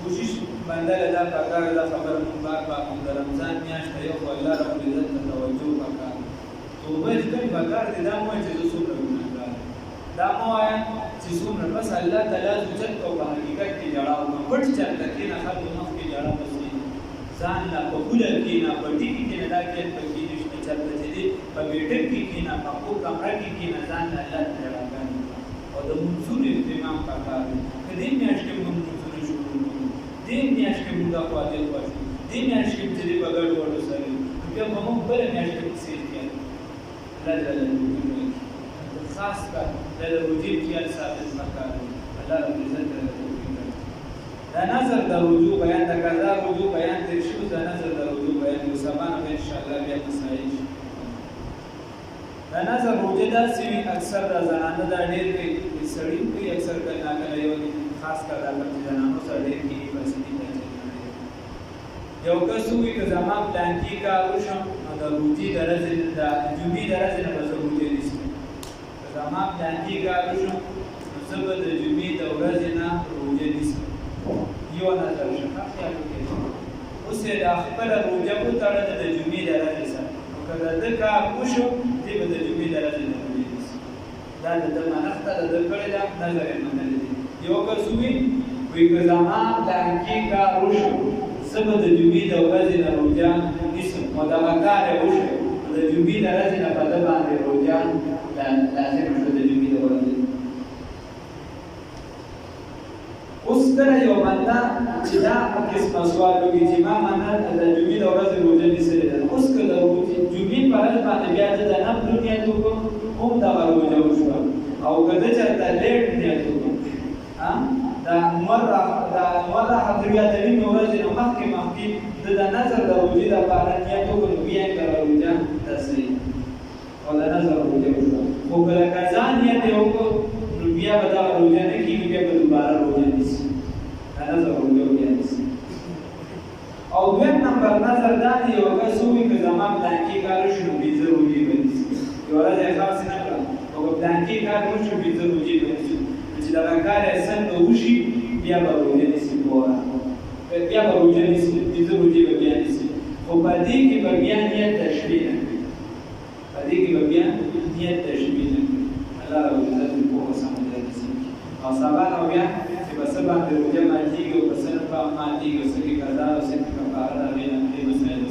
کوشش بنده له دا پکار دا خبره مونږ بار د رمضان میاشت ته یو خو الله رب العزت ته توجه پکار توبه ایستل پکار دی دا مو چې زه څومره ګناهګار دا مو وایم چې څومره بس الله تعالی زوجت او په حقیقت کې جړا او پټ چلته کې نه خلکو مخ کې جړا بسي ځان لا په ګول کې نه په ټي کې نه دا کې په کې نشته چلته چې دی په بیٹر کې نه په کو کمره کې نه ځان الله جړا کوي او د منصور اهتمام پکار دی کله میاشت کې مونږ دې میاشت کې موږ خو دې خوښ دې میاشت کې چې په ګډ وډو سره بیا په موږ بل میاشت کې څه کېږي لا خاص کار د رجوع کې ثابت مکان الله رب عزت دا نظر د رجوع بیان د قضا رجوع بیان د شو د نظر د رجوع بیان یو سبانه ان شاء الله بیا مسائل دا نظر رجوع دا سی اکثر د زنانه دا ډېر کې سړی کوي اکثر کله کله یو خاص کار د زنانو سره ډېر کې یو کس وی که زما پلان کې کار وشم د روجي درجه د جمعې درجه نه بس روجي نشم زما پلان کې کار وشم زبر د جمعې د ورځې نه روجي نشم یو نظر شفاف یا اوس د خپل روجه په تړه د جمعې درجه سره کله د کار وشم د جمعې درجه نه روجي نشم دا د منښت د کړه د نظر منل یو کس وی که زما پلان کې کار وشم سبب د جمعې د ورځې نه روجه نیسم او دغه کار یې وشو د جمعې د ورځې نه په ده باندې روجه لازم شو د جمعې د ورځې اوس کله یو بنده چې دا قسمه سوال وکړي چې ما منه د جمعې د ورځې روجه نیسلې ده اوس که د جمعې په ورځ باندې بیا د نفل نیت وکړو هم دغه روجه وشوه او که ده چېرته لیټ نیت وکړو دا مره حضریا د وینې ورځې نه مخکې د نظر د روجې دپاره نیت وکړو بیا یې دغه روجه تصحیح او د نظر روجه وشوه خو که د قضا نیت یې وکړو نو بیا به دغه روجه نه کېږي بیا به دوباره روجه نیسي د نظر روجه بیا نیسي او دویم نمبر نظر دا دی یو کس ووایي که زما پلانکي کار وشو نو پنځه روجې به نیسي یوه ورځ یې خاصې نه کړه او که پلانکي کار وشو پنځه روجې به نیسي چې دغه کار یې څنګه وشي بیا به روجه نیسي پوره بیا به روجه نیسي پنځه روجې به بیا نیسي خو په دې کې به بیا نیت تشبیه نه کړي په دې کې به بیا نیت تشبیه نه کړي الله رب العزت موږ پوهه سمه نصیب کړي او سبا نو بیا چې په څه باندې روجه ماتېږي او په څه نه ماتېږي او څه کې قضا او څه کې کفاره د هغې نه دې مسایل